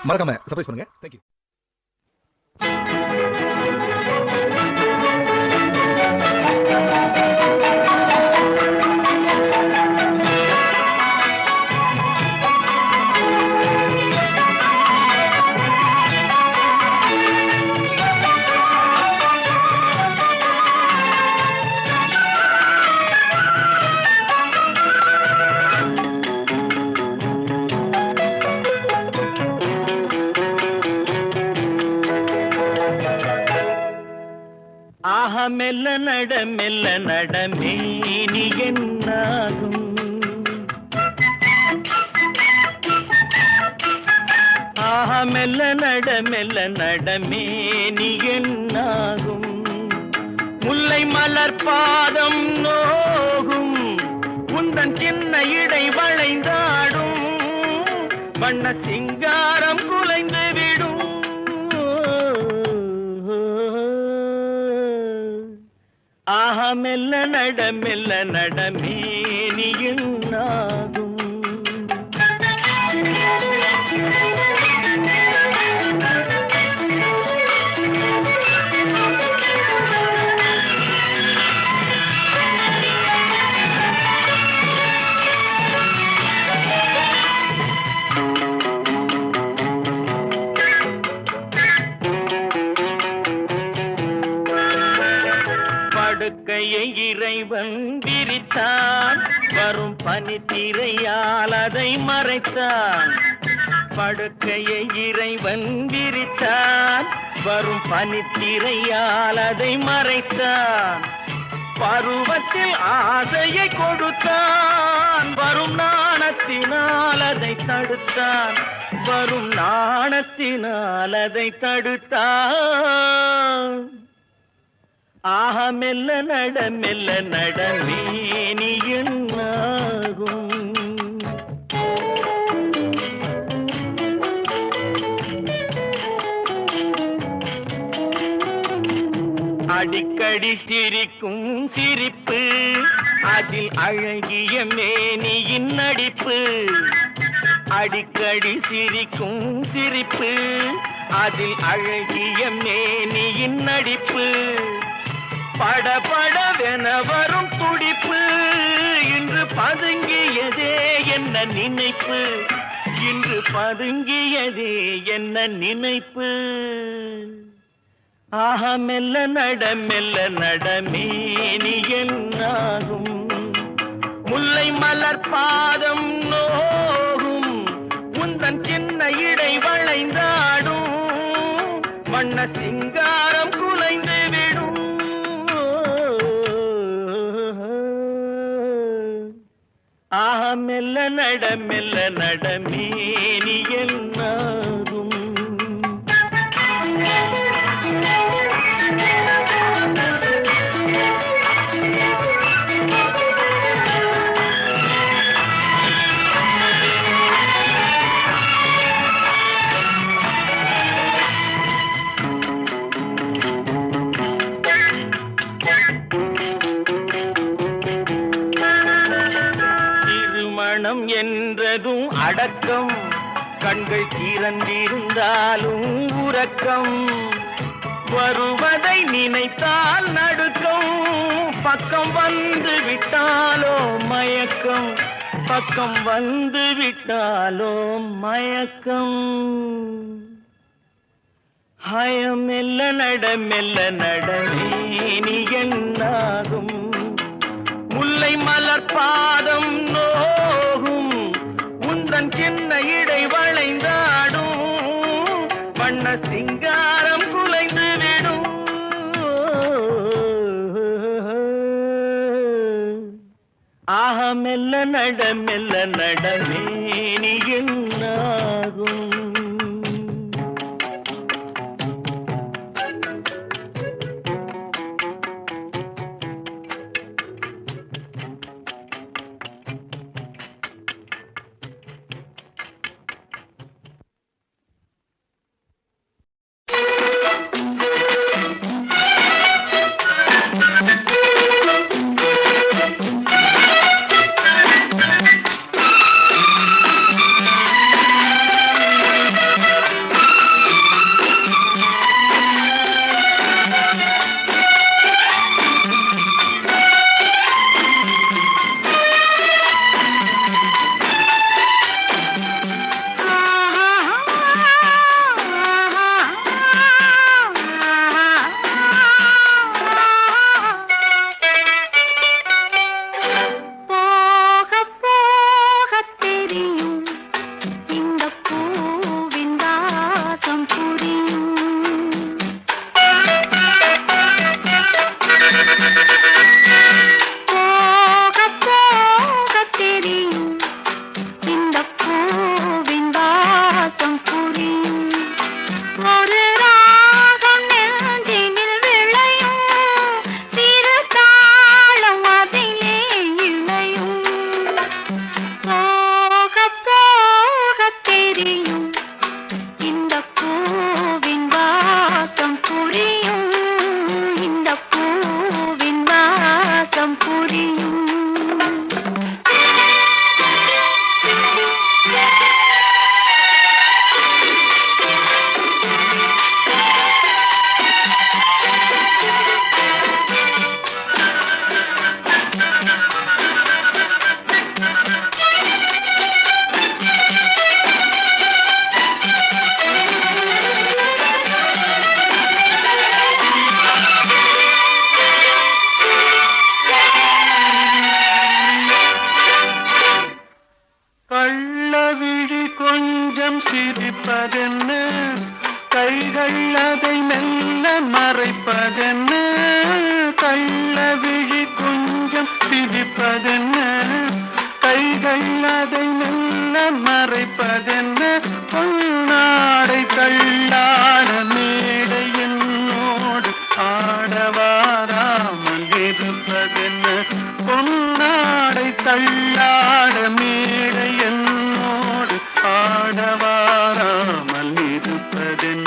மறக்காம சர்ப்ரைஸ் பண்ணுங்க. தேங்க்யூ. மெல்ல நட மேனி என்னாகும், ஆஹா மெல்ல நட மேனி என்னாகும், முல்லை மலர் பாதம் நோகும், உந்தன் சின்ன இடை வளைந்தாடும், வண்ண சிங்காரம் குலைந்து விடும். ஆஹா மெல்ல நட மேனி என்னாகும். படுக்கையை இறைவன் விரித்தான், வரும் பனித்திரையால் அதை மறைத்தான். படுக்கையை இறைவன் விரித்தான், வரும் பனித்திரையால் அதை மறைத்தான். பருவத்தில் ஆசையை கொடுத்தான், வரும் நாணத்தினால் அதை தடுத்தான், வரும் நாணத்தினால் அதை தடுத்தான். ஆஹா மெல்ல நட மேனி என்னாகும். அடிக்கடி சிரிக்கும் சிரிப்பு, அதில் அழகிய மேனியின் நடிப்பு. அடிக்கடி சிரிக்கும் சிரிப்பு, அதில் அழகிய மேனியின் நடிப்பு. படபடவென வரும் துடிப்பு, இன்று பதுங்கியதே என்ன நினைப்பு, இன்று பதுங்கியதே என்ன நினைப்பு. ஆஹா மெல்ல நட மேனி என்னாகும், முல்லை மலர் பாதம் நோகும், உந்தன் சின்ன இடை வளைந்தாடும், வண்ண சிங்காரம் குலைந்து விடும். ஆஹா மெல்ல நட மேனி என்னாகும். திருமணம் என்றதும் அடக்கம், கண்கள் திறந்திருந்தாலும் உறக்கம், வருவதை நினைத்தால் நடுக்கம், பக்கம் வந்து விட்டாலோ மயக்கம், பக்கம் வந்து விட்டாலோ மயக்கம். ஹயம் மெல்ல நட மேனி என்னாகும், முல்லை மலர் பாதம் நோகும், உந்தன் சின்ன இடை வளைந்தாடும், வண்ண சிங்காரம் குலைந்து விடும். ஆஹா மெல்ல நட மேனி என்னாகும். சிரிப்பதென்ன கைகள் அதை மெல்ல மறைப்பதென்ன கள்ள விழி கொஞ்சம் சிரிப்பதென்ன கைகள் அதை மெல்ல மறைப்பதென்ன பொன்னாடை தள்ளாட மேடை என்னோடு ஆடவாராமல் இருப்பதென்ன பொன்னாடை தள்ளாட மேடை என்னோடு ஆடவாராமல் இருப்பதென்ன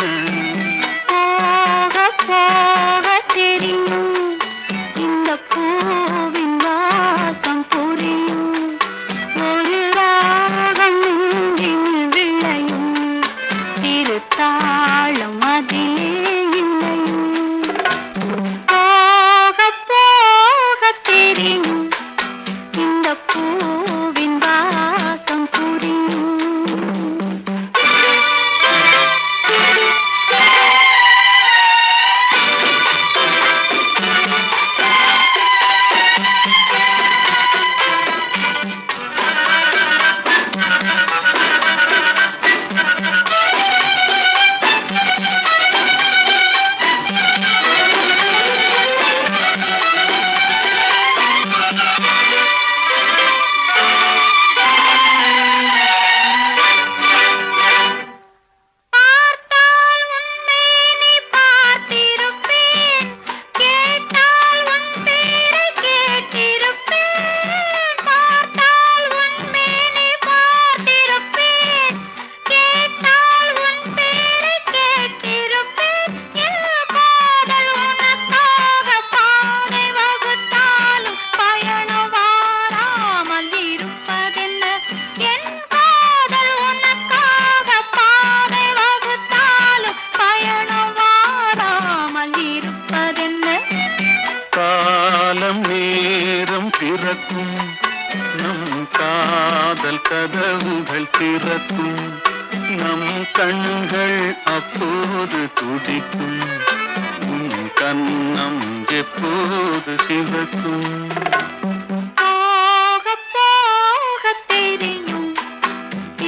போக போக தெரியும் இந்த பூவின் வாசம் புரியும் ஒரு ராகம் நெஞ்சில் விளையும் திருத்தாளம் அதிலே இல்லையும் போக போக தெரியும் இந்த பூவின் வாசம் புரியும் திறக்கும் நம் காதல் கதவுகள் திறக்கும் நம் கண்கள் அப்போது துடிக்கும் உன் கண்ணம் எப்போது சிவக்கும் போக போக தெரியும்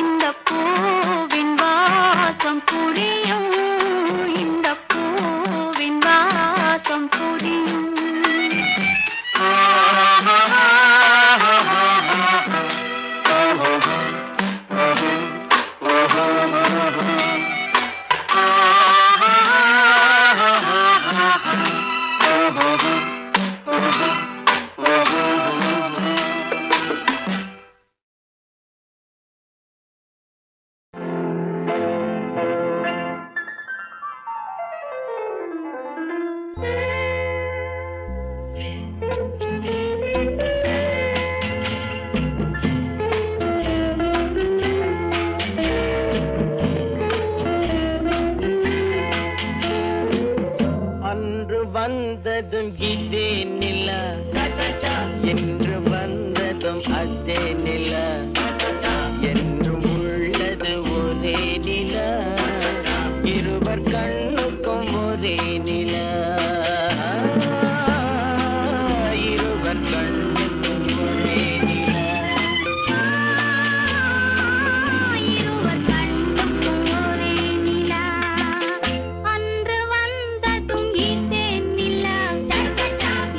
இந்த பூவின் வாசம் புரியும் இந்த பூவின் வாசம் புரியும் வந்ததும் இதே நிலா என்று வந்ததும் அதே நிலா என்றும் உள்ளது ஒரே நிலா இருவர் கண்ணுக்கும் ஒரே நிலா இருவர் கண்ணுக்கும் ஒரே நிலா இருவர் கண்ணுக்கும் ஒரே நிலா அன்று வந்ததும் இதே நிலா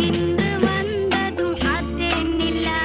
இன்று வந்ததும் அதே நிலா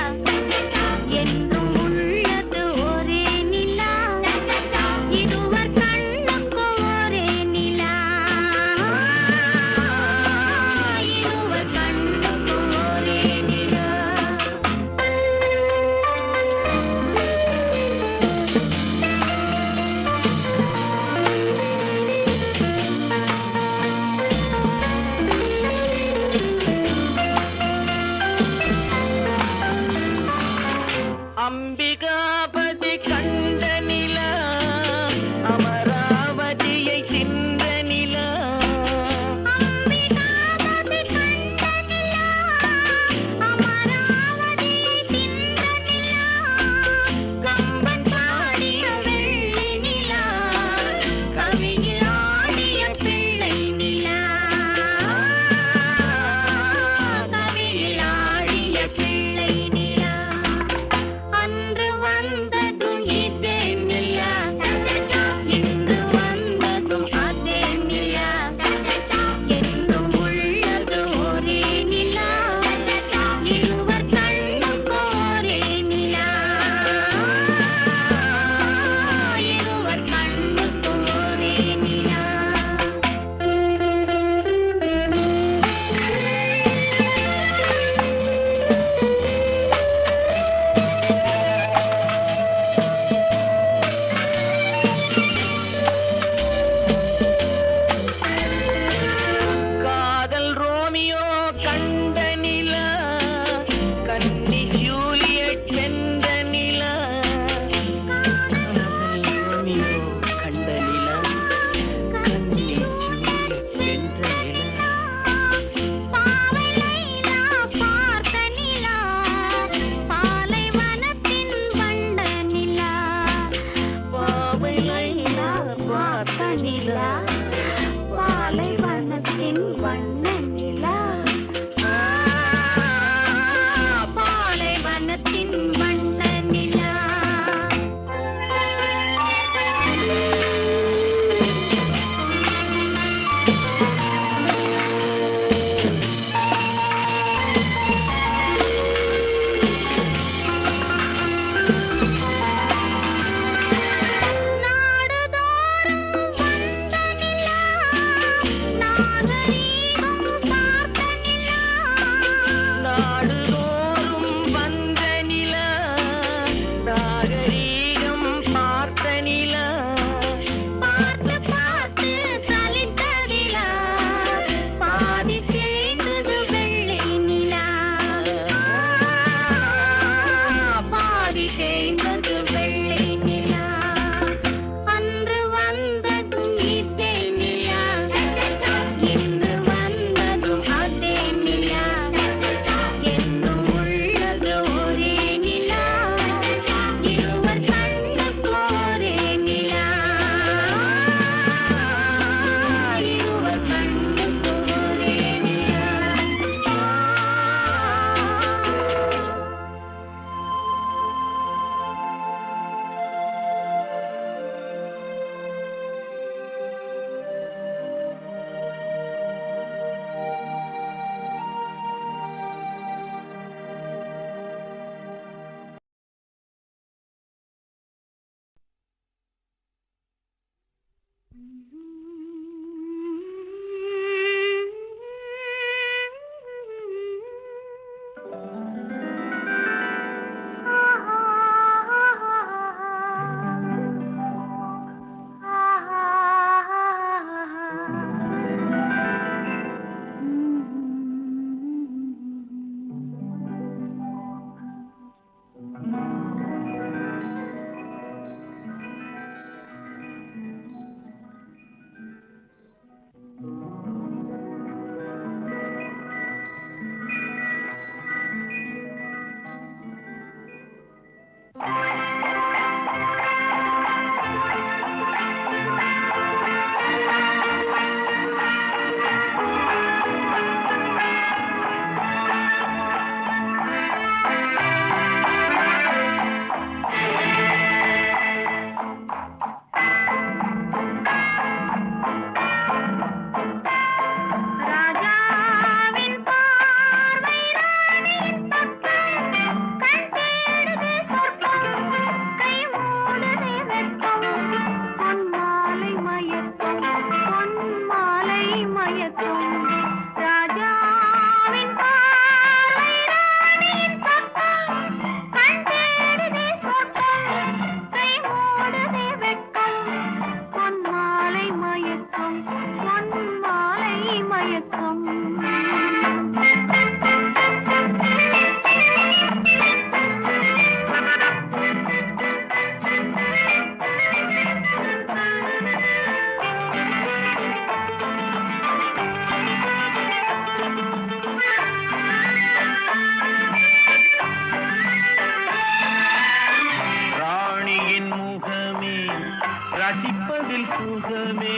ரசிப்பதில் சுகமே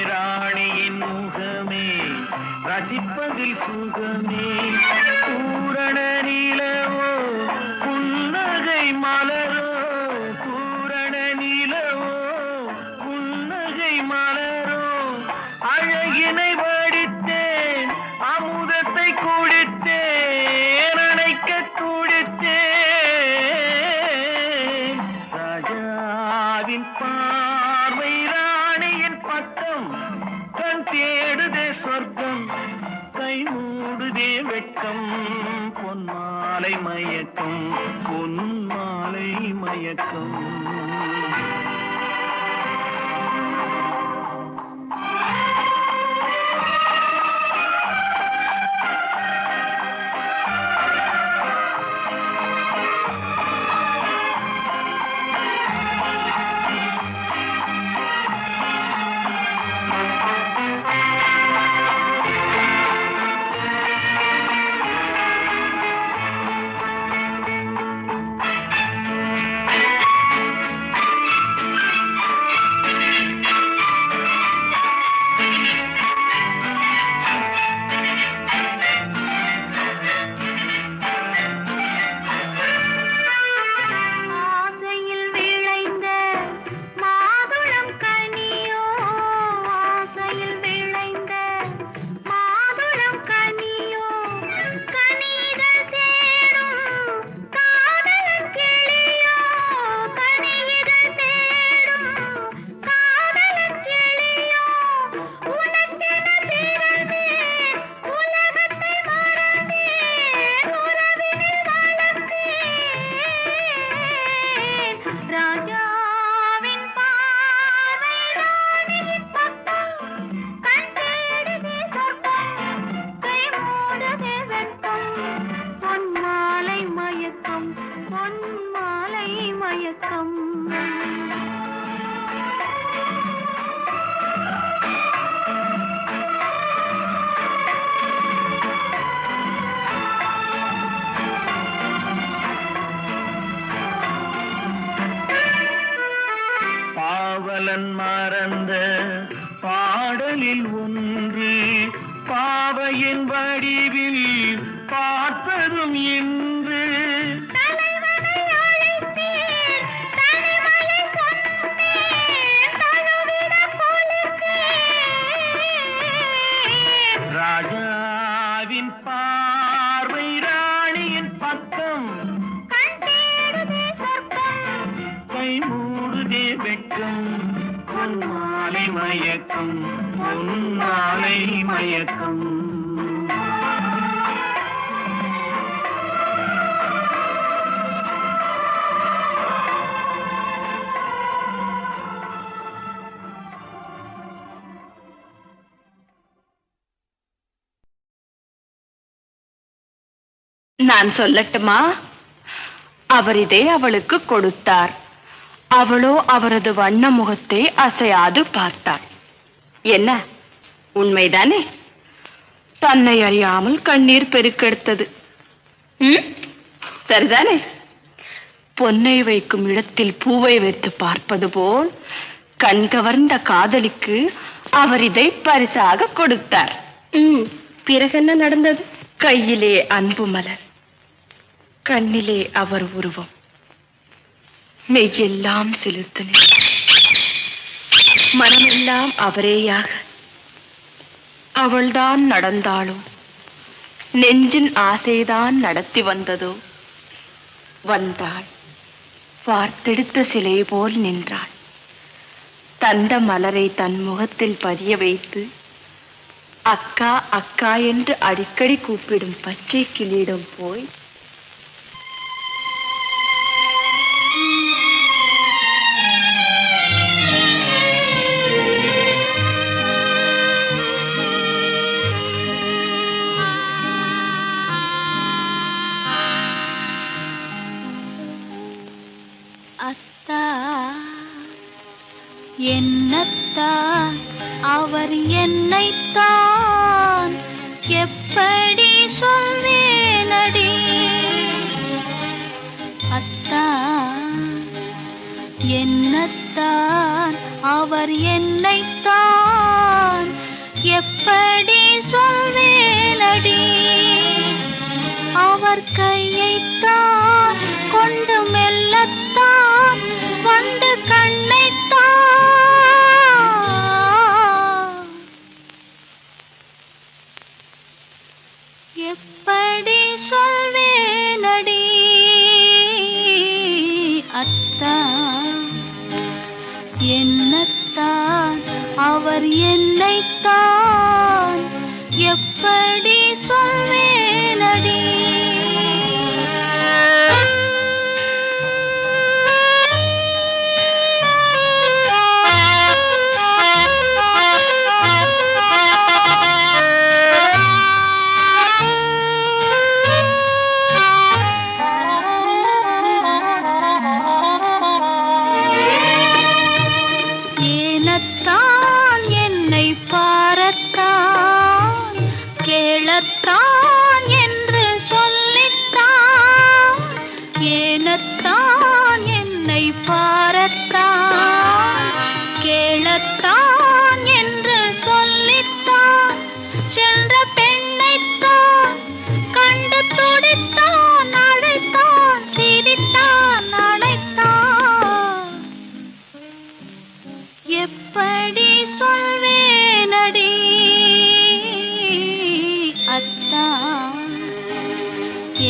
ராணியின் முகமே ரசிப்பதில் சுகமே பூரண நிலவோ புன்னகை மலரோ பூரண நிலவோ புன்னகை மலரோ அழகினை வடித்தேன் அமுதத்தை குடித்தேன் அணைக்க துடித்தேன் ராஜாவின் பார்வை ராணியின் பக்கம் கண் தேடுதே சொர்க்கம் கை மூடுதே வெட்கம் பொன்மாலை மயக்கம் பொன்மாலை மயக்கம் பாவலன் மறந்த பாடலில் ஒன்று பாவையின் வடிவில் பார்த்ததும் இன்று ராஜாவின் பார்வை ராணியின் பக்கம் கை மூடுதே வெட்கம் பொன்மாலை மயக்கம் உன்னாலை மயக்கம். நான் சொல்லட்டுமா? அவர் இதை அவளுக்கு கொடுத்தார். அவளோ அவரது வண்ண முகத்தை அசையாது பார்த்தாள். என்ன, உண்மைதானே? தன்னை அறியாமல் கண்ணீர் பெருக்கெடுத்தது. சரிதானே? பொன்னை வைக்கும் இடத்தில் பூவை வைத்து பார்ப்பது போல் கண்கவர்ந்த காதலிக்கு அவர் இதை பரிசாக கொடுத்தார். பிறகு என்ன நடந்தது? கையிலே அன்பு மலர், கண்ணிலே அவர் உருவம், மெய்யெல்லாம் சிலிர்த்தன, மனமெல்லாம் அவரேயாக. அவள்தான் நடந்தாளோ, நெஞ்சின் ஆசைதான் நடத்தி வந்ததோ? வந்தாள், பார்த்தெடுத்த சிலை போல் நின்றாள். தந்த மலரை தன் முகத்தில் பதிய வைத்து அக்கா அக்கா என்று அடிக்கடி கூப்பிடும் பச்சை கிளியிடம் போய் அத்தா என்னத்தான் அவர் என்னைத்தான் எப்படி சொல்வேனடி. அத்தா என்னத்தான் அவர் என்னைத்தான் எப்படி சொல்வேனடி. அவர் கையைத்தான் கொண்டு மெல்லத்தான் வந்து கண்ணைத்தான் எப்படி சொல்வேனடி. அத்தா என்னத்தான் அவர் என்னைத்தான் எப்படி சொல்வேனடி. ஏனத்தான் என்னை பாரத்தான் கேளத்தான் என்று சொல்லித்தான். ஏனத்தான் என்னை பாரத்தான் கேளத்தான் என்று சொல்லித்தான். சென்ற பெண்ணைத்தான் கண்டு துடித்தான், அழைத்தான், சிரித்தான், அழைத்தான். எப்படி சொல்வேனடி. அத்தா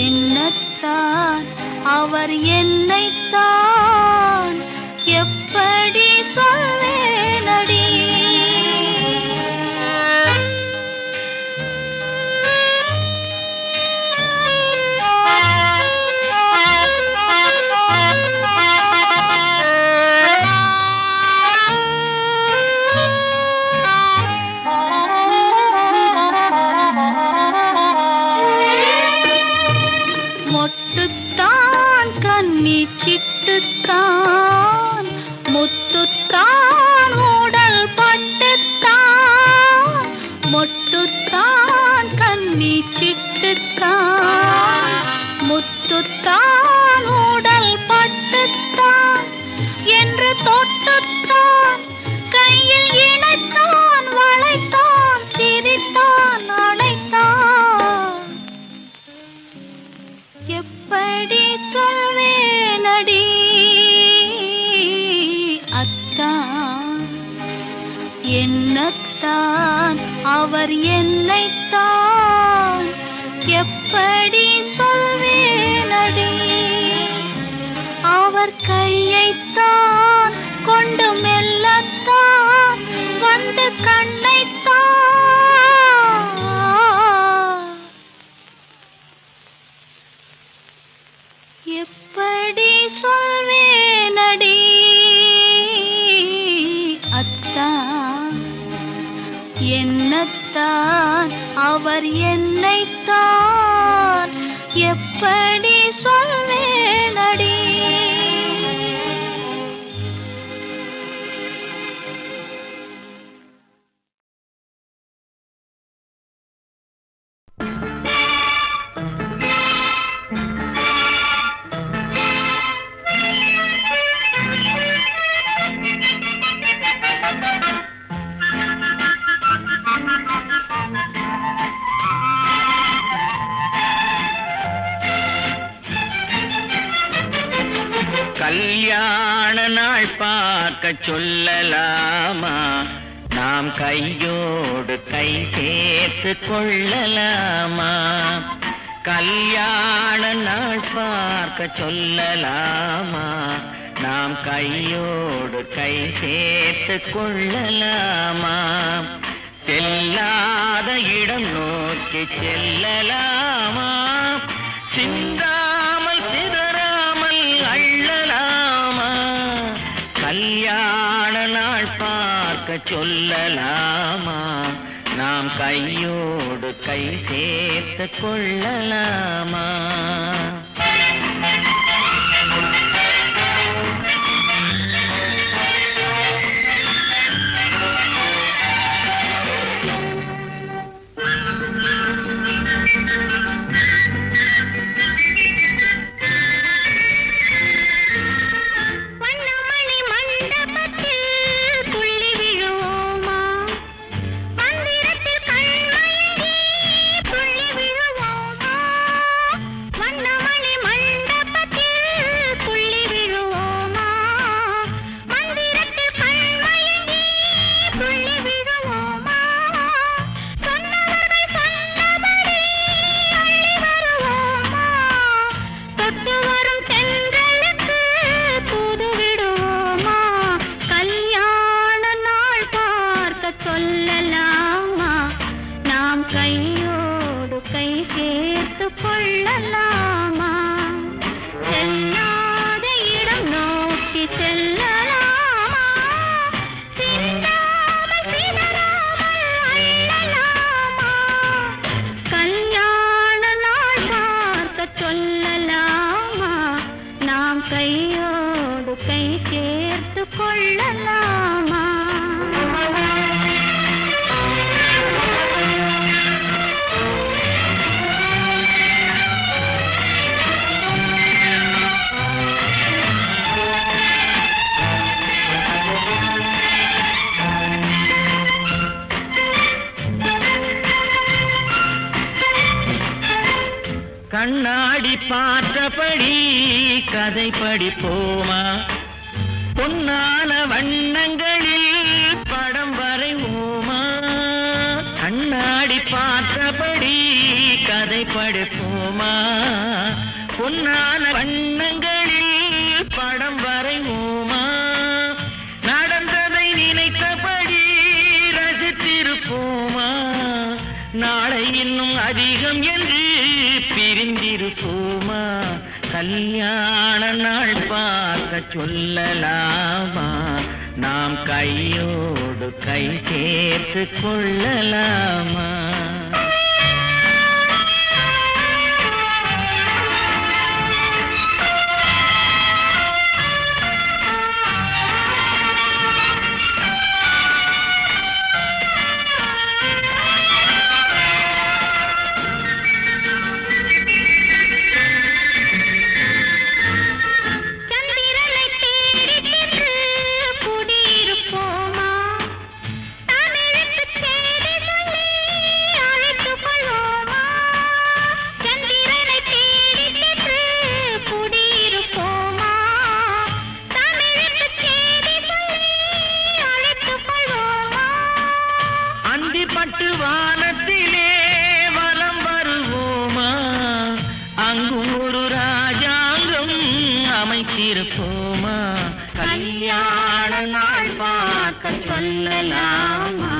என்னத்தான் அவர் என்னைத்தான் எப்படி சொல்வேனடி. மொட்டுத்தான் கண்ணி சிட்டுத்தான் முத்துத்தான் உடல் பட்டுத்தான். மொட்டுத்தான் கண்ணி சிட்டுத்தான் முத்துத்தான் உடல் பட்டுத்தான் என்று தொட்டுத்தான் கையில் இணைத்தான், வளைத்தான், சிரித்தான், அழைத்தான். எப்படி சொல்வேனடி. அத்தா என்னத்தான் அவர் என்னைத்தான் எப்படி சொல்வேனடி. அவர் கையைத்தான் கொண்டு மெல்லத்தான் கல்யாண நாள் பார்க்க சொல்லலாமா, நாம் கையோடு கை சேர்த்து கொள்ளலாமா. கல்யாண நாள் பார்க்க சொல்லலாமா, நாம் கையோடு கை சேர்த்து கொள்ளலாமா. செல்லாத இடம் நோக்கி செல்லலாமா, சிந்தாமல் சிதறாமல் அள்ளலாமா. கல்யாண நாள் பார்க்க சொல்லலாமா, நாம் கையோடு கை சேர்த்து கொள்ளலாமா. கண்ணாடி பார்த்தபடி கதை படிப்போமா, பொன்னான வண்ணங்களில் படம் வரைவோமா. கண்ணாடி பார்த்தபடி கதை படிப்போமா, பொன்னான வண்ணங்களில் படம் வரைவோமா. நடந்ததை நினைத்தபடி ரசித்திருப்போமா, நாளை இன்னும் அதிகம் என்று பிரிந்திருப்போமா. கல்யாண நாள் பார்க்க சொல்லலாமா, நாம் கையோடு கை சேர்த்து கொள்ளலாமா. பட்டு வானத்திலே வலம் வருவோமா, அங்கும் ஒரு ராஜாங்கம் அமைத்திருப்போமா. கல்யாண நாள் பார்க்க சொல்லலாமா,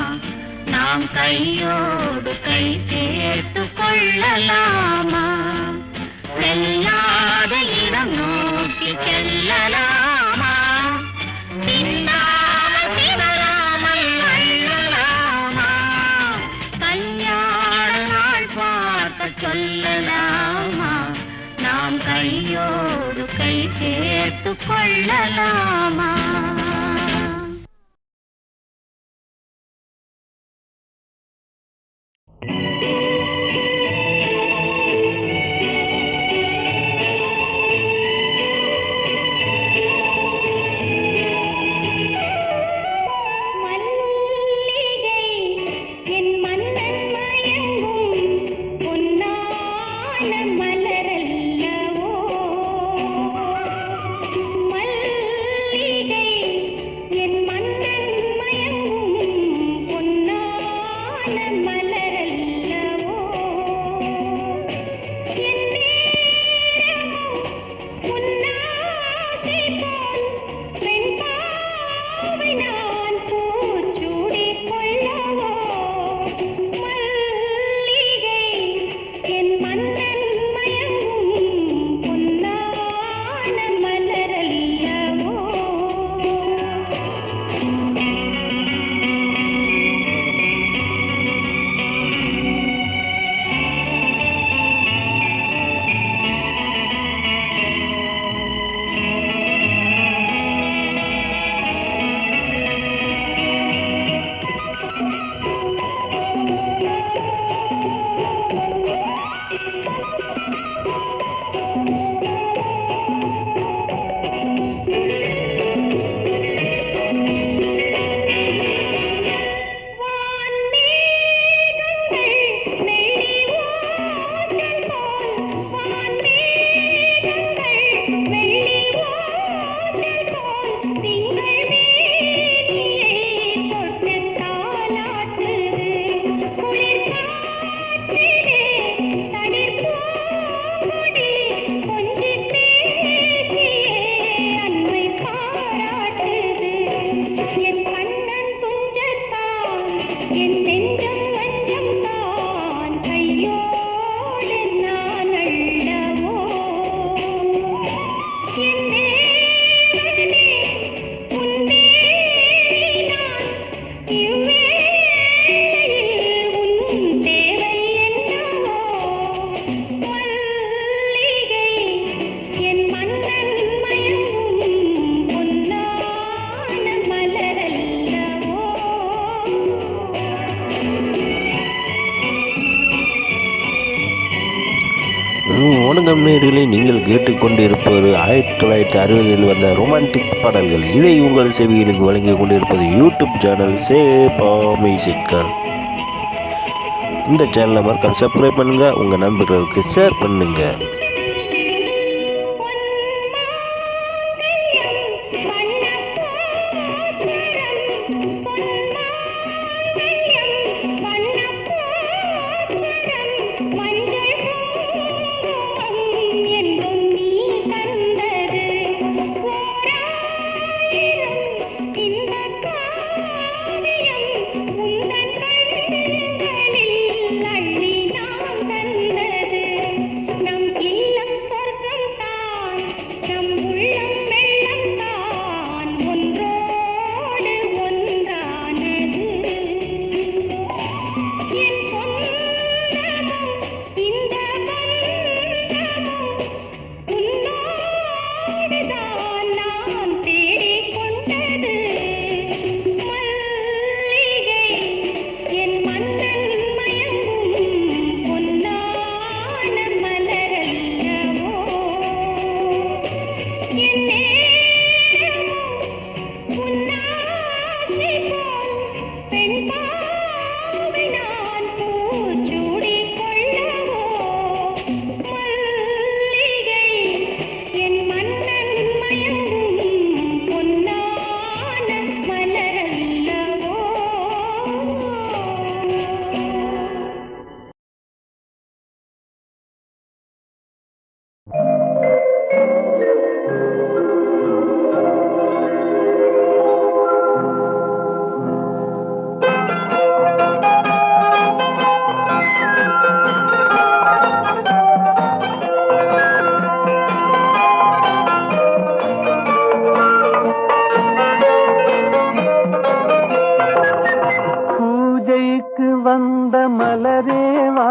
நாம் கையோடு கை சேர்த்து கொள்ளலாமா. செல்லாத இடம் நோக்கி செல்லலாமா, சிந்தாமல் சிதறாமல் அள்ளலாமா. கல்யாண நாள் பார்க்க சொல்லலாமா, நாம் கையோடு கை சேர்த்து கொள்ளலாமா. மலரல்லவோ வணக்கம் நேயர்களே, நீங்கள் கேட்டுக்கொண்டிருப்பது 1960 வந்த ரொமான்டிக் பாடல்கள். இதை உங்கள் செவிகளுக்கு வழங்கிக் கொண்டிருப்பது யூடியூப் சேனல் சேபா மியூசிக்கல். இந்த சேனலை மறக்காம சப்ஸ்கிரைப் பண்ணுங்க, உங்கள் நண்பர்களுக்கு ஷேர் பண்ணுங்க. வந்த மலரேவா,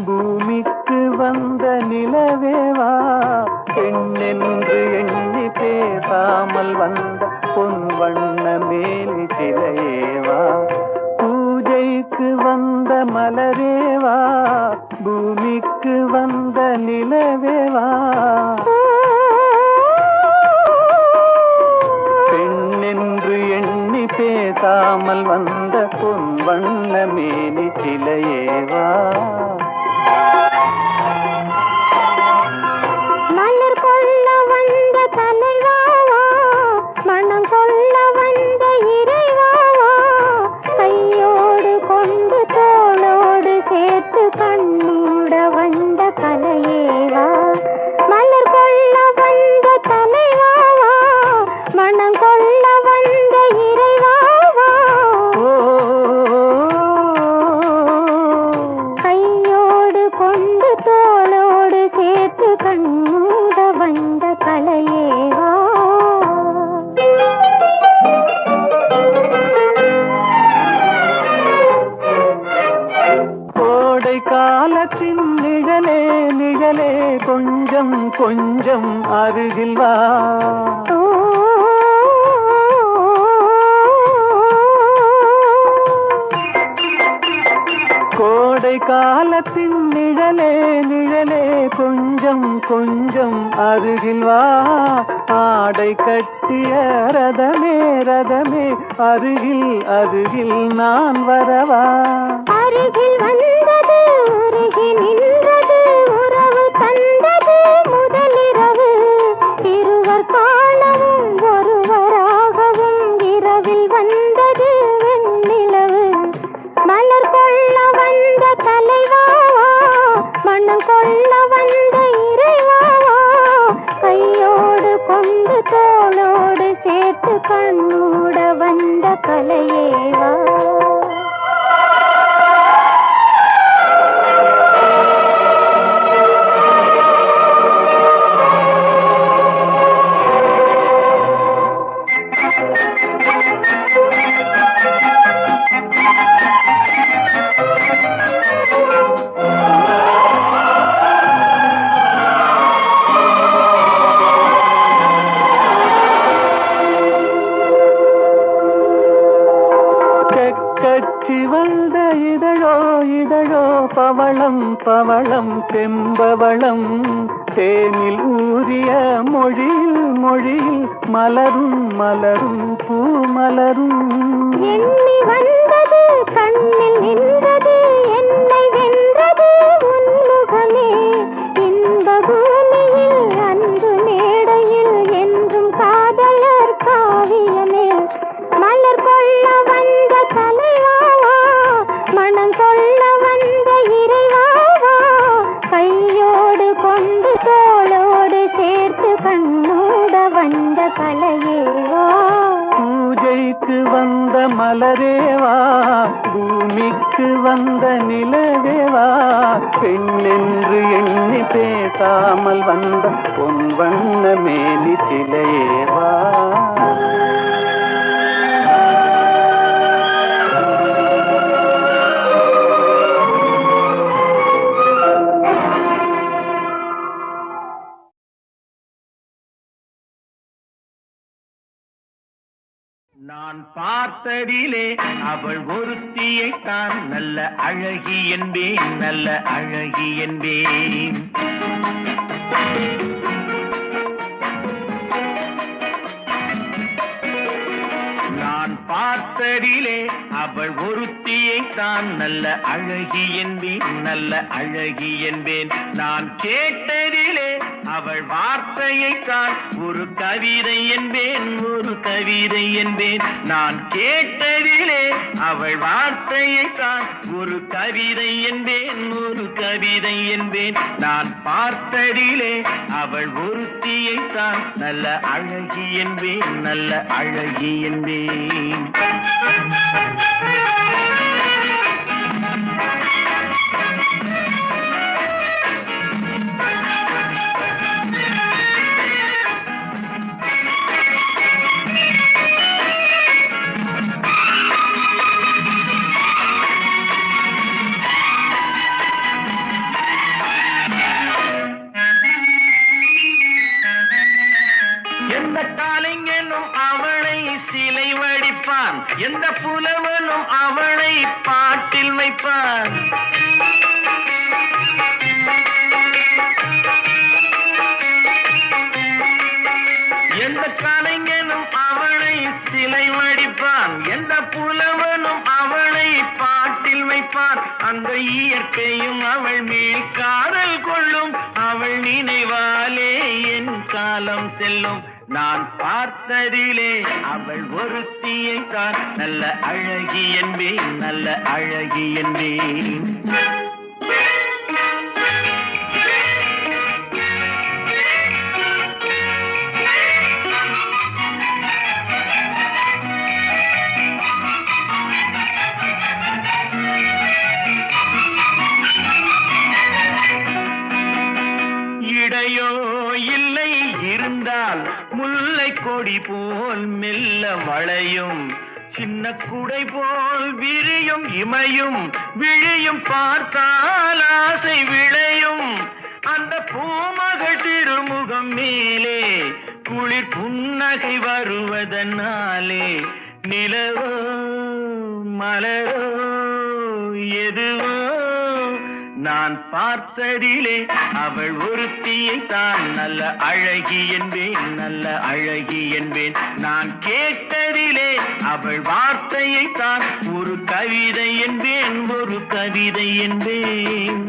பூமிக்கு வந்த நிலவேவா, பெண்ணென்று எண்ணி பேசாமல் வந்த பொன் வண்ண மேலி சிலையேவா. பூஜைக்கு வந்த மலரேவா, பூமிக்கு வந்த நிலவேவா, பெண்ணென்று எண்ணி பேசாமல் வந்த பொன் வண்ண மேனி சிலையேவா. மலர் கொள்ள வந்த தலைவாவா, மனம் கொள்ள வந்த இறைவாவா, கையோடு கொண்டு தோளோடு சேர்த்து கண்ணூட வந்த கலையேவா. மலர் கொள்ள வந்த தலைவாவா, மனம் கொள்ள வந்த இறைவாவா, கையோடு கொண்டு தோளோடு சேர்த்து கண்ணூட வந்த கலையேவா. கோடை காலத்தின் நிழலே நிழலே, கொஞ்சம் கொஞ்சம் அருகில் வா. கோடை காலத்தின் நிழலே நிழலே, கொஞ்சம் கொஞ்சம் அருகில் வா. ஆடை கட்டிய ரதமே ரதமே, அருகில் அருகில் நான் வரவா. அருகில் வந்தது உருகி நின்றது, உறவு தந்தது முதலிரவு, இருவர் காணவும் ஒருவராகவும் இரவில் வந்தது வெண்ணிலவு. மலர் கொள்ள வந்த தலைவாவா, மனம் கொள்ள வந்த இறைவாவா, கையோடு கொண்டு தோளோடு சேர்த்து கண்ணூட வந்த கலையேவா. கட்சி வந்த இதழோ இதழோ பவளம் பவளம் செம்பவளம் தேனில் ஊறிய மொழியில் மலரும் மலரும் பூ மலரும். எண்ணி வந்தது கண்ணில் நின்றது என்னை வென்றது உன்முகமே. இந்த பூமியில் அன்று மேடையில் என்றும் காதலர் காவியமே. மலர் கொள்ள வந்த தலைவாவா மனம் சொல்ல வந்த இறைவாவா. கையோடு கொண்டு தோளோடு சேர்த்து கண்ணோட வந்த கலையேவா. பூஜைக்கு வந்த மலரேவா பூமிக்கு வந்த நிலவேவா. பெண்ணென்று எண்ணி பேசாமல் வந்த பொன் வண்ண மேனி சிலையேவா. நான் பார்த்ததிலே அவள் ஒருத்தியைத்தான் நல்ல அழகி என்பேன், நல்ல அழகி என்பேன். நான் பார்த்ததிலே அவள் ஒருத்தியைத்தான் நல்ல அழகி என்பேன், நல்ல அழகி என்பேன். நான் கேட்டதிலே அவள் வார்த்தையைத்தான் ஒரு கவிதை என்பேன், ஒரு கவிதை என்பேன். நான் கேட்டதிலே அவள் வார்த்தையைத்தான் ஒரு கவிதை என்பேன், ஒரு கவிதை என்பேன். நான் பார்த்ததிலே அவள் ஒருத்தியைத்தான் நல்ல அழகி என்பேன், நல்ல அழகி என்பேன். எந்த காலைஞனும் அவளை சிலை வடிப்பான், எந்த புலவனும் அவளை பாட்டில் வைப்பான். எந்த கலைஞனும் அவளை சிலை வடிப்பான், எந்த புலவனும் அவளை பாட்டில் வைப்பான். அந்த இயற்கையும் அவள் மேல் காதல் கொள்ளும், அவள் நினைவாலே என் காலம் செல்லும். நான் பார்த்ததிலே அவள் ஒருத்தியை தான் நல்ல அழகி என்பேன், நல்ல அழகி என்பேன். இடையோ இல்லை இருந்தால் முல்லை கொடி போல் மெல்ல வளையும், சின்ன குடை போல் விரியும் இமையும் விழியும் பார்த்தால் ஆசை விளையும். அந்த பூமகள் திருமுகம் மேலே குளிர் புன்னகை வருவதனாலே நிலவோ மலரோ எதுவோ நான் பார்த்ததிலே அவள் ஒருத்தியை தான் நல்ல அழகி என்பேன், நல்ல அழகி என்பேன். நான் கேட்டதிலே அவள் வார்த்தையை தான் ஒரு கவிதை என்பேன், ஒரு கவிதை என்பேன்.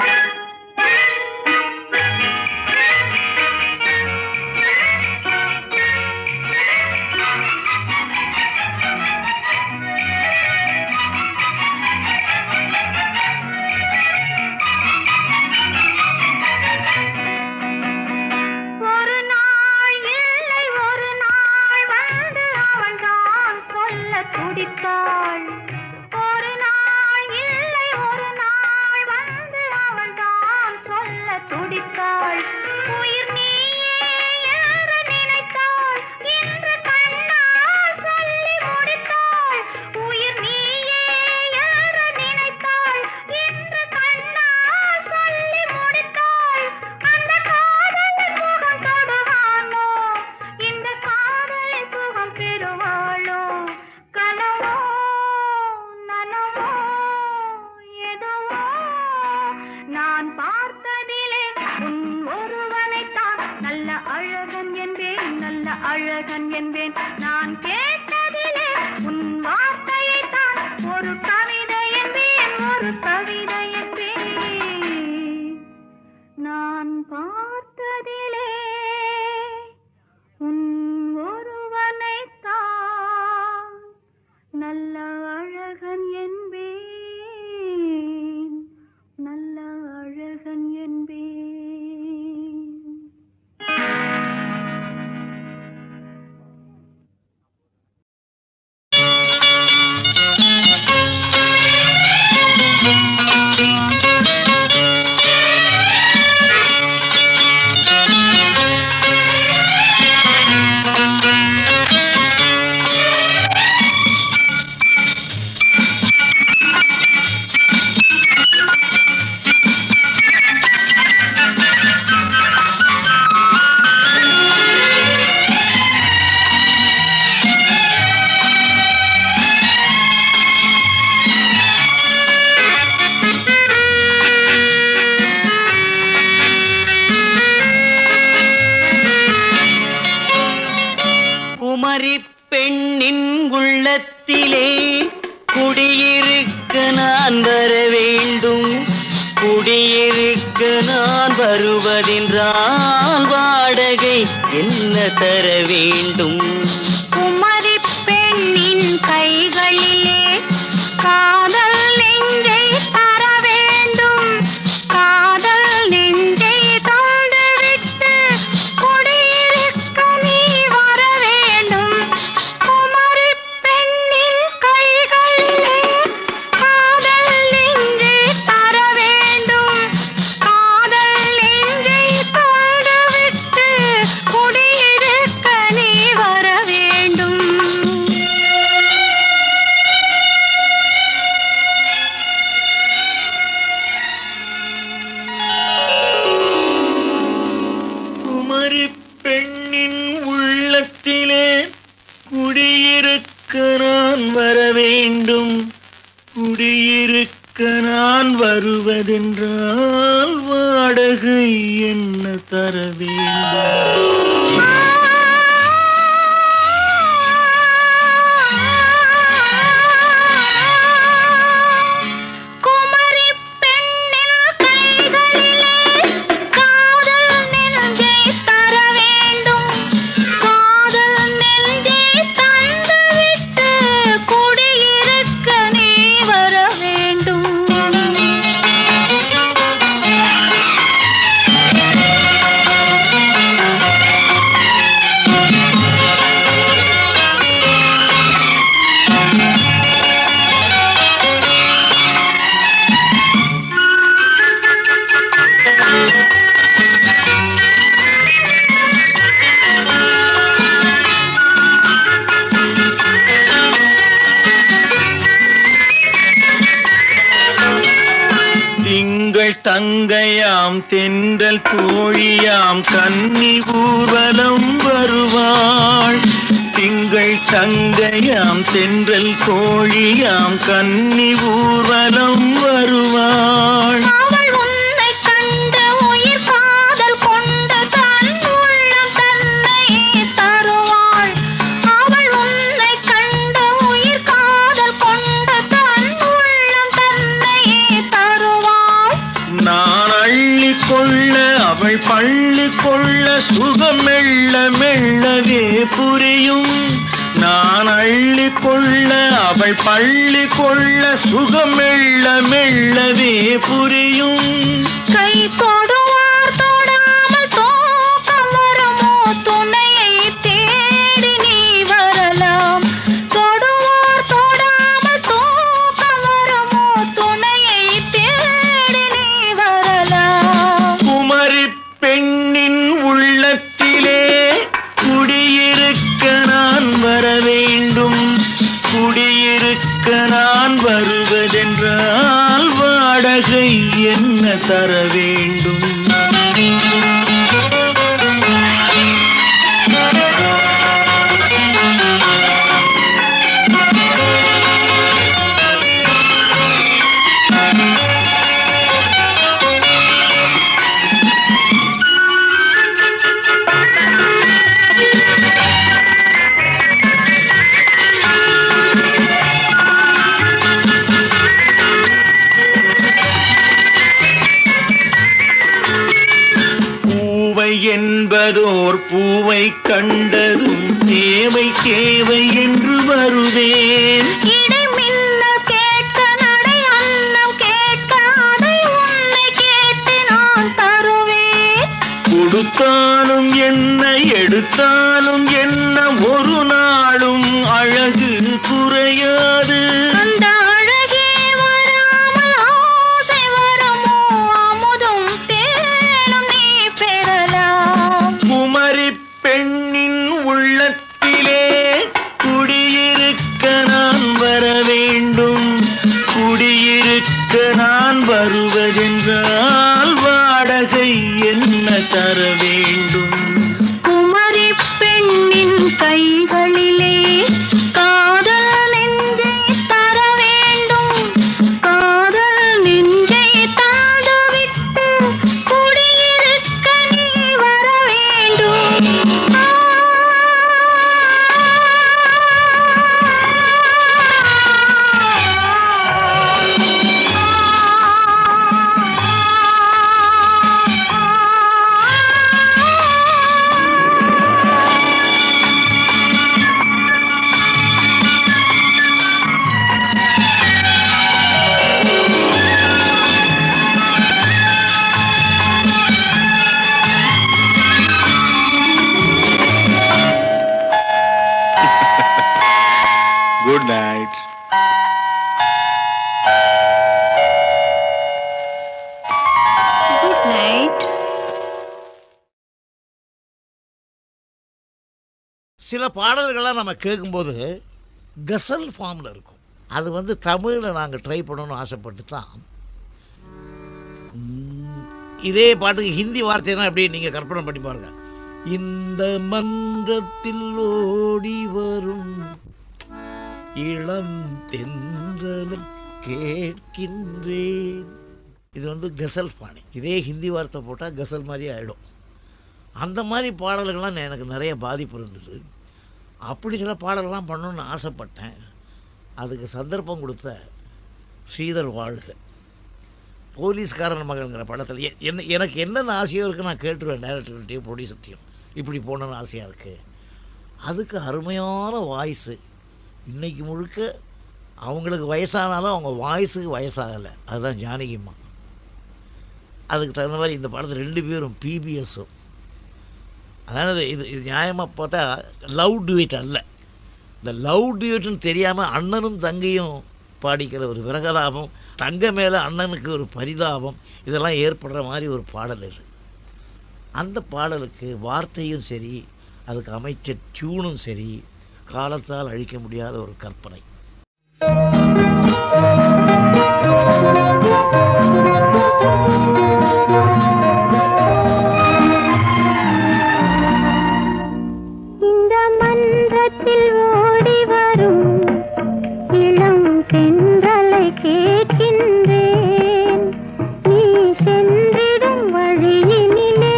துடித்தாள் ஒரு நாள் இல்லை ஒரு நாள் வந்து அவள் தான் அழகன் என்பேன். நான் கேட்டதிலே உன் வார்த்தையை தான் ஒரு கவிதை என்பேன், ஒரு கவிதை என்பேன். நான் பார்த்ததிலே உன் ஒருவனைத்தான் நல்ல அழகன் என்பேன், நல்ல அழகன் என்பேன். குமரி பெண்ணின் உள்ளத்திலே குடியிருக்க நான் வர வேண்டும், குடியிருக்க நான் வருவதென்றால் வாடகை என்ன தர வேண்டும்? குமரி பெண்ணின் கைகளிலே காதல் நெஞ்சை தர வேண்டும், காதல் நெஞ்சை தந்துவிட்டு குடியிருக்க நீ வர வேண்டும். குமரி பெண்ணின் கைகளிலே காதல் நெஞ்சை தர வேண்டும், காதல் நெஞ்சை தந்துவிட்டு குடியிருக்க நீ வர வேண்டும். குமரி பெண்ணின் உள்ளத்திலே குடியிருக்க நான் வர வேண்டும், குடியிருக்க நான் வருவதென்றால் வாடகை என்ன தர வேண்டும்? குமரி பெண்ணின் கைகளிலே காதல் நெஞ்சை தர வேண்டும், காதல் நெஞ்சை தந்துவிட்டு குடியிருக்க நீ வர வேண்டும். திங்கள் தங்கையாம் தென்றல் தோழியாம் கன்னி ஊர்வலம் வருவாள், திங்கள் தங்கையாம் தென்றல் தோழியாம் கன்னி ஊர்வலம் வருவாள். அவள் உன்னை கண்டு உயிர் காதல் கொண்டு தன் உள்ளம் தன்னை தருவாள், அவள் உன்னை கண்டு உயிர் காதல் கொண்டு தன் உள்ளம் தன்னை தருவாள். நான் அள்ளி கொள்ள அவள் பள்ளி கொள்ள சுகம் மெல்ல மெல்லவே புரியும், நான் அள்ளி கொள்ள அவள் பள்ளி கொள்ள சுகம் மெல்ல மெல்லவே புரியும். கை தொடுவார் தொடாமல் தூக்கம் வருமோ, துணையை தேடி நீ வரலாம். தொடுவார் தொடாமல் தூக்கம் வருமோ, துணையை தேடி நீ வரலாம். குமரி பெண்ணின் உள்ளத்திலே குடியிருக்க நான் வர வேண்டும், குடியிருக்க நான் வருவதென்றால் வாடகை என்ன தர வேண்டும்? தேவை தேவை என்று வருவேன். இடை மின்னல் கேட்க நடை அன்னம் கேட்க அதை உன்னை கேட்டு நான் தருவேன். கொடுத்தாலும் என்ன எடுத்தாலும் என்ன ஒரு நாளும் அழகு குறையாது. அந்த அழகே வராமல் ஆசை வருமோ அமுதும் தேனும் நீ பெறலாம். குமரி பெண்ணின் உள்ளத்திலே குடியிருக்க நான் வர வேண்டும். குடியிருக்க நான் வருவதென்றால் வாடகை என்ன தர வேண்டும்? குமரி பெண்ணின் கைகளிலே காதல் நெஞ்சை தர வேண்டும். காதல் நெஞ்சை தந்துவிட்டு குடியிருக்க நீ வர வேண்டும். Good night. Good night. சில பாடல்கள்லாம் நம்ம கேட்கும்போது கசல் ஃபார்மில் இருக்கும். அது தமிழில் நாங்கள் ட்ரை பண்ணணும்னு ஆசைப்பட்டு தான் இதே பாட்டுக்கு ஹிந்தி வார்த்தைனா எப்படி நீங்கள் கற்பனை பண்ணி பாருங்க. இந்த மன்றத்தில் ஓடி வரும் இளம் தென்றலில் கேட்கின்றேன். இது கசல் பாணி. இதே ஹிந்தி வார்த்தை போட்டால் கசல் மாதிரி ஆகிடும். அந்த மாதிரி பாடல்கள்லாம் எனக்கு நிறைய பாதிப்பு இருந்தது. அப்படி சில பாடல்கள்லாம் பண்ணணுன்னு ஆசைப்பட்டேன். அதுக்கு சந்தர்ப்பம் கொடுத்த ஸ்ரீதர் வாழ்க, போலீஸ்காரன் மகன்கிற படத்தில் எனக்கு என்னென்ன ஆசையோ இருக்குது நான் கேட்டுருவேன். டைரக்டர்கிட்டையும் ப்ரொடியூசர்கிட்டையும் இப்படி போகணுன்னு ஆசையாக இருக்குது. அதுக்கு அருமையான வாய்ஸு. இன்றைக்கி முழுக்க அவங்களுக்கு வயசானாலும் அவங்க வாய்ஸுக்கு வயசாகலை. அதுதான் ஜானகிம்மா. அதுக்கு தகுந்த மாதிரி இந்த படத்தில் 2 பேரும் பிபிஎஸும். அதாவது இது நியாயமாக பார்த்தா லவ் டுவேட் அல்ல. இந்த லவ் டுவேட்டுன்னு தெரியாமல் அண்ணனும் தங்கையும் பாடிக்கிற ஒரு விரகதாபம், தங்க மேலே அண்ணனுக்கு ஒரு பரிதாபம், இதெல்லாம் ஏற்படுற மாதிரி ஒரு பாடல் இது. அந்த பாடலுக்கு வார்த்தையும் சரி, அதுக்கு அமைச்ச டியூனும் சரி, காலத்தால் அழிக்க முடியாத ஒரு கற்பனை. இந்த மன்றத்தில் ஓடி வரும் இளம் தென்றலை கேட்கின்றேன். நீ சென்றிடும் வழியினிலே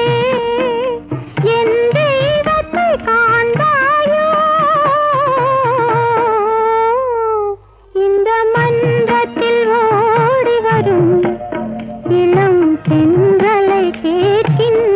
என் தெய்வத்தை காண்பாயோ? இந்த மன்றத்தில் ஓடி வரும் இளம் தென்றலை கேட்கின்றேன்.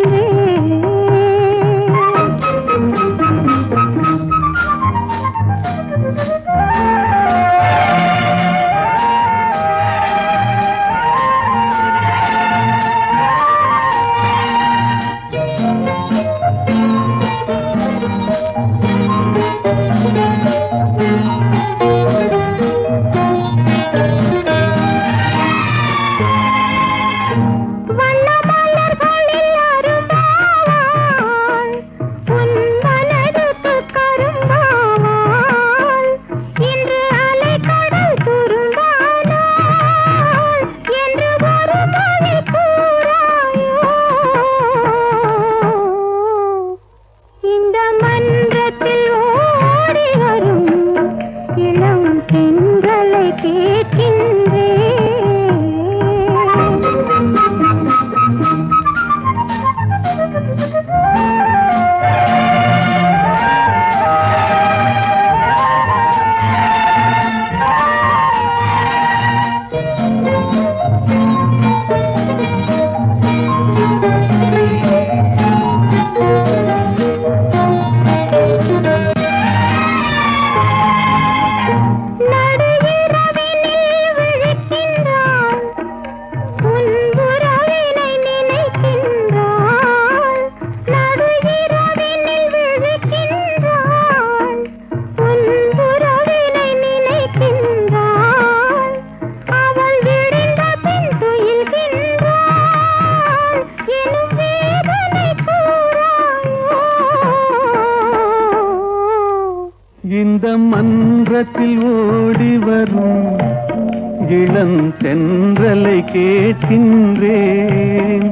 இந்த மன்றத்தில் ஓடி வரும் இளம் தென்றலை கேட்கின்றேன்.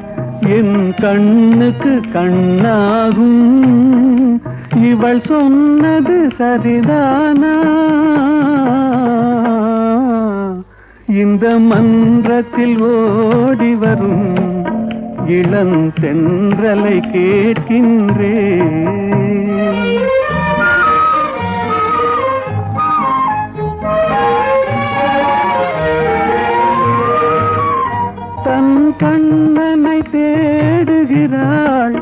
என் கண்ணுக்கு கண்ணாகும் இவள் சொன்னது சரிதானா? இந்த மன்றத்தில் ஓடி வரும் இளம் தென்றலை கேட்கின்றேன். தன் கண்ணனை தேடுகிறாள்,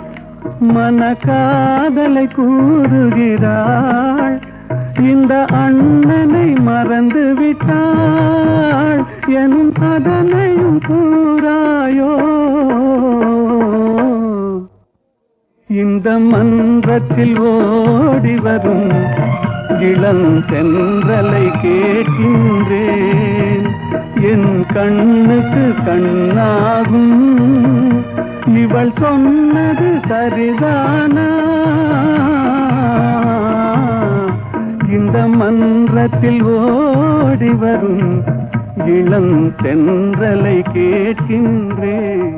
மனக்காதலை கூறுகிறாள். இந்த அண்ணனை மறந்து விட்டாள் எனும் அதனையும் கூறாயோ? இந்த மன்றத்தில் ஓடி வரும் இளம் தென்றலை கேட்கின்றேன். என் கண்ணுக்கு கண்ணாகும் இவள் சொன்னது சரிதானா? இந்த மன்றத்தில் ஓடி வரும் இளம் தென்றலை கேட்கின்றேன்.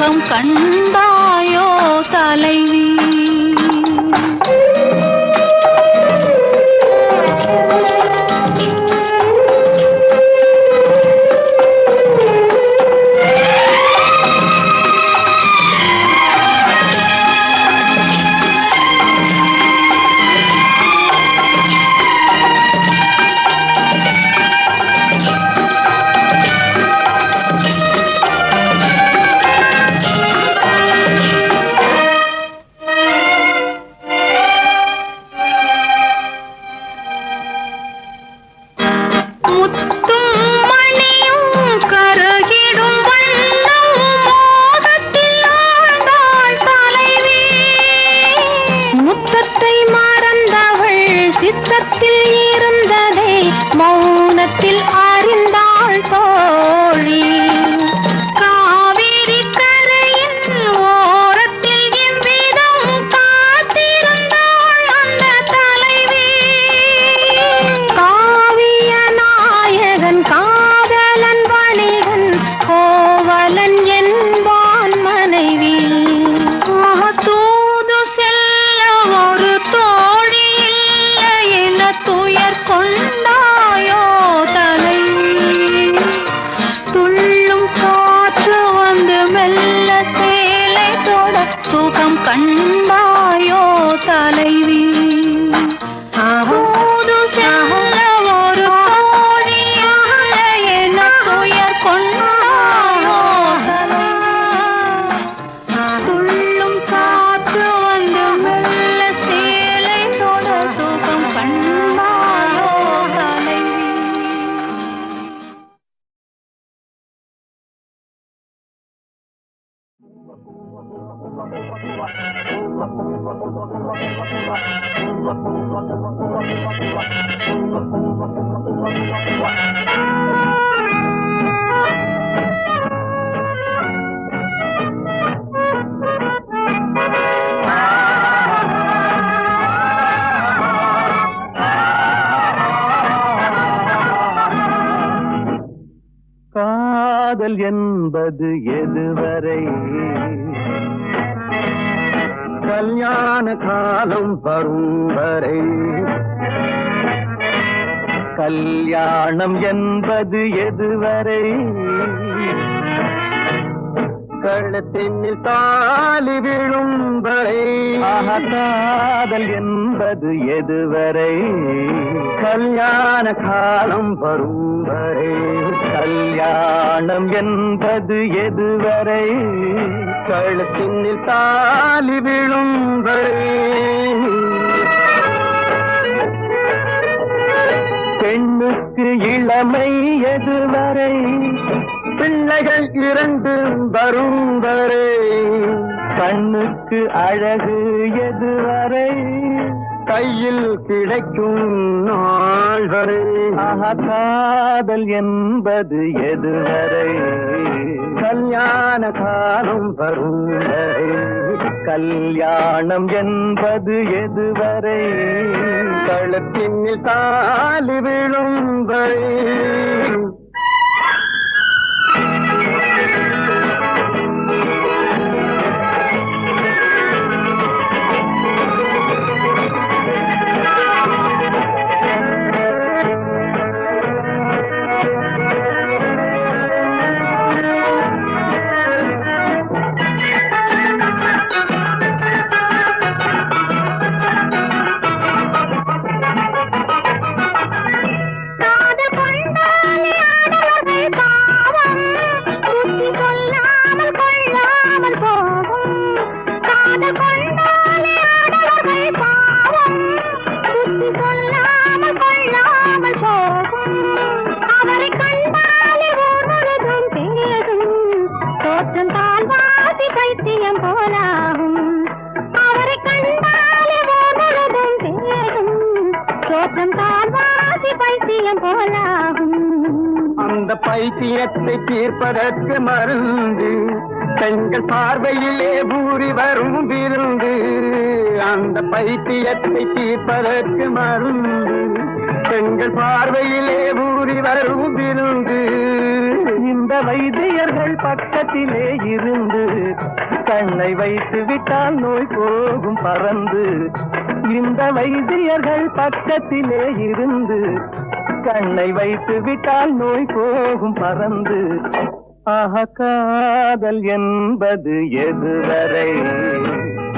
சுகம் கண்டாயோ தலைவி? கண்டாயோ தலைவி? தூது செல்ல ஒரு தோழியாக என துயர் கொண்டாயோ துள்ளும் காற்று வந்து மெல்ல சேலை தொட சுகம் கண்டாயோ தலைவி? காதல் என்பது எதுவரை? கல்யாண காலம் வரும் வரை. கல்யாணம் என்பது எதுவரை? கழுத்தினில் தாலி விழும் வரை. காதல் என்பது எதுவரை? கல்யாண காலம் வரும் வரை. கல்யாணம் என்பது எதுவரை? கழுத்தினில் தாலி விழும் வரை. பெண்ணுக்கு இளமை எதுவரை? பிள்ளைகள் இரண்டு வரும் வரை. கண்ணுக்கு அழகு எதுவரை? கையில் கிடைக்கும் நாள் வரை. காதல் என்பது எதுவரை? கல்யாண காலம் வரும் வரை. கல்யாணம் என்பது எதுவரை? கழுத்தினில் தாலி விழும் வரை. அந்த பைத்தியத்தை தீர்ப்பதற்கு மருந்து பெண்கள் பார்வையிலே பூரி வரும் விருந்து. அந்த பைத்தியத்தை தீர்ப்பதற்கு மருந்து பெண்கள் பார்வையிலே பூரி வரும் விருந்து. இந்த வைத்தியர்கள் பக்கத்திலே இருந்து கண்ணை வைத்து விட்டால் நோய் போகும் பறந்து. இந்த வைத்தியர்கள் பக்கத்திலே இருந்து கண்ணை வைத்து விட்டால் நோய் போகும் பறந்து. ஆஹா காதல் என்பது எதுவரை?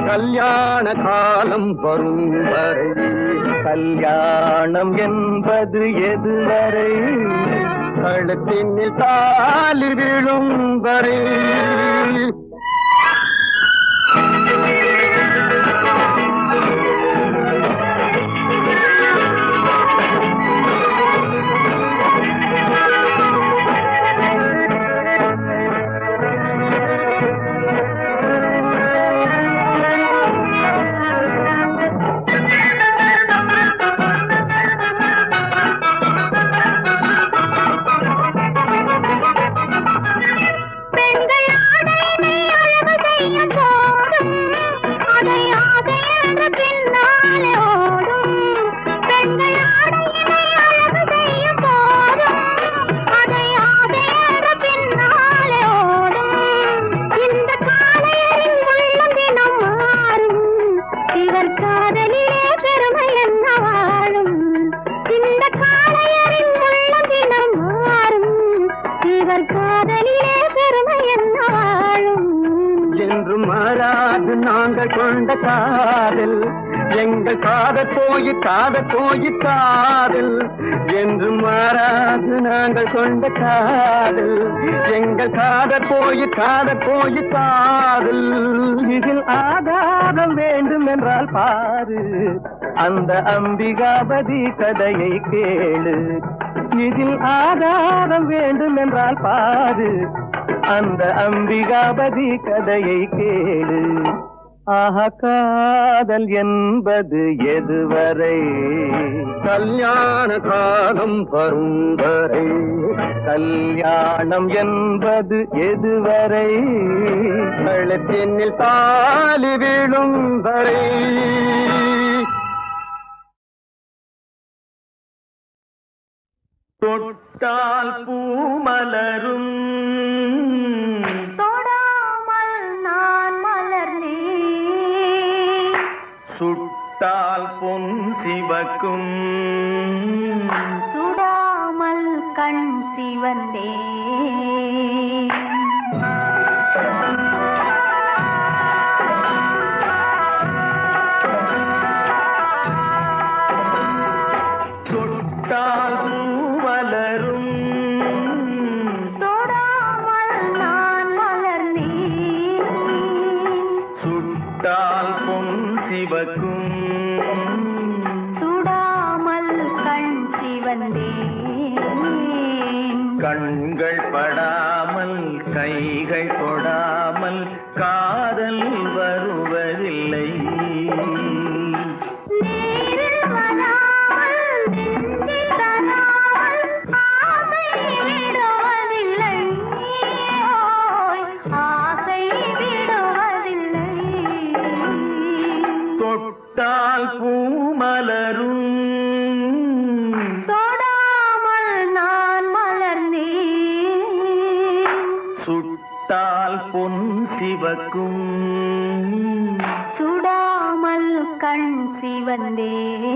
கல்யாண காலம் வரும் வரை. கல்யாணம் என்பது எதுவரை? கழுத்தினில் தாலி விழும் வரை. நாங்கள் கொண்ட காதல் எங்கள் காதல் போய் காதல் என்று மாறாது. நாங்கள் கொண்ட காதல் எங்கள் காதல் போய் காதல். இதில் ஆதாரம் வேண்டும் என்றால் பாரு, அந்த அம்பிகாபதி கதையை கேளு. இதில் ஆதாரம் வேண்டும் என்றால் பாரு, அந்த அம்பிகாபதி கதையை கேளு. ஆஹா காதல் என்பது எதுவரை? கல்யாண காலம் வரும் வரை. கல்யாணம் என்பது எதுவரை? கழுத்தினில் தாலி விழும் வரை. தொட்டால் பூமலரும், தொடாமல் நான் மலர்ந்தேன். சுட்டால் பொன் சிவக்கும், சுடாமல் கண் சிவந்தேன். தொட்டால் பூமலரும், தொடாமல் நான் மலர்ந்தேன். சுட்டால் பொன் சிவக்கும், சுடாமல் கண் சிவந்தேன். கண்கள் படாமல் கைகள் தொடாமல் காதல் வருவதில்லை. நேரில் வராமல் நெஞ்சில் தராமல் ஆசை விடுவதில்லை. ஓய், ஆசை விடுவதில்லை. தொட்டால் பூமலரும், தொடாமல் நான் மலர்ந்தேன். சுட்டால் பொன் சிவக்கும், சுடாமல் கண் சிவந்தேன்.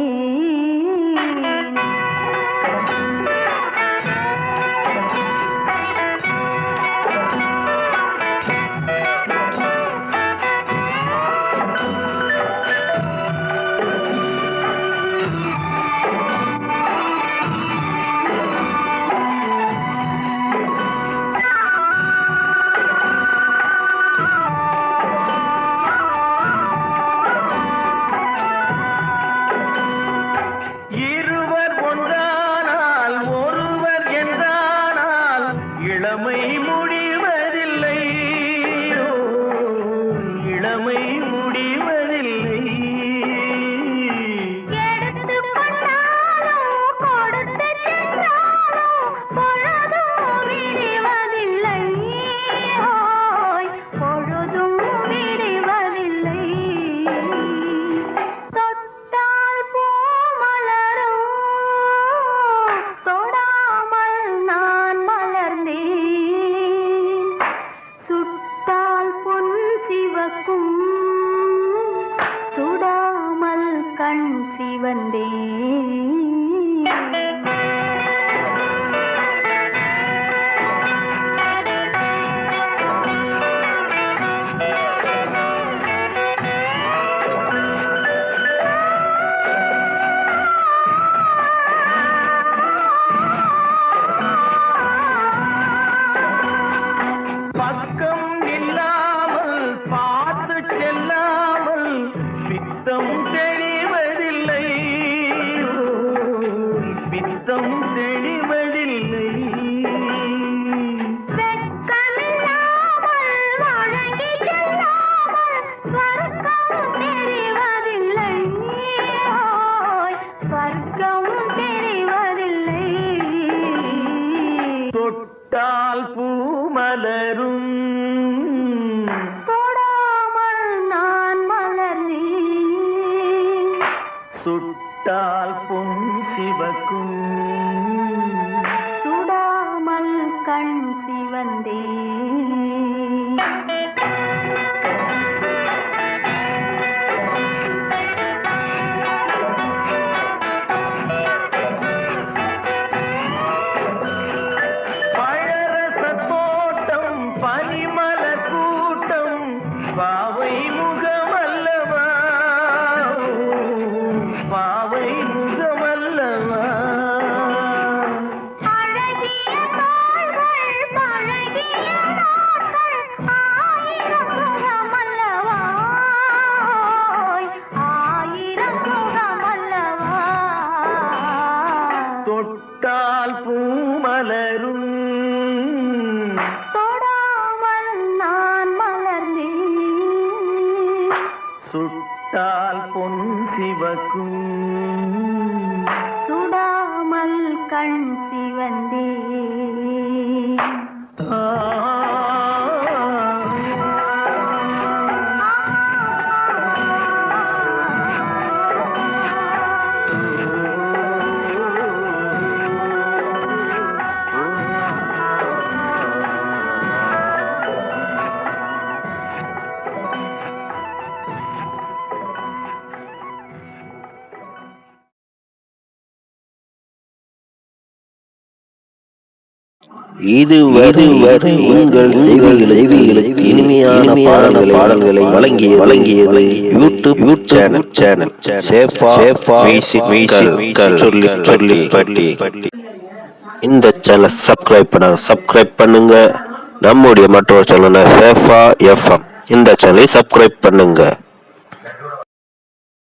தொட்டால் பூ மலரும் தொடாமல் நான் மலர்ந்தேன் சுட்டால் பொன் சிவக்கும் சுடாமல் கண் சிவந்தேன் பழரச தோட்டம் பனிமலர் கூட்டம் பாவை முகமல்லவா பாவை முகமல்லவா அழகிய தாள்கள் பழகிய நாட்கள் ஆயிரம் முகமல்லவா ஆயிரம் முகமல்லவா தொட்டால் பூ மலரும் தொடாமல் நான் மலர்ந்தேன் சுட்டால் பொன் சிவக்கும் சுடாமல் கண் சிவந்தேன் இதுவரை உங்கள் செவிகளுக்கு இனிமையான பாடல்களை வழங்கியது யூடியூப் சேனல் சேஃபா மியூசிக்கல் சொல்லி பட்டி. இந்த சேனலை சப்ஸ்கிரைப் பண்ணுங்க. நம்முடைய மற்றொரு சேனல் சேஃபா FM, இந்த சேனலை சப்ஸ்கிரைப் பண்ணுங்க.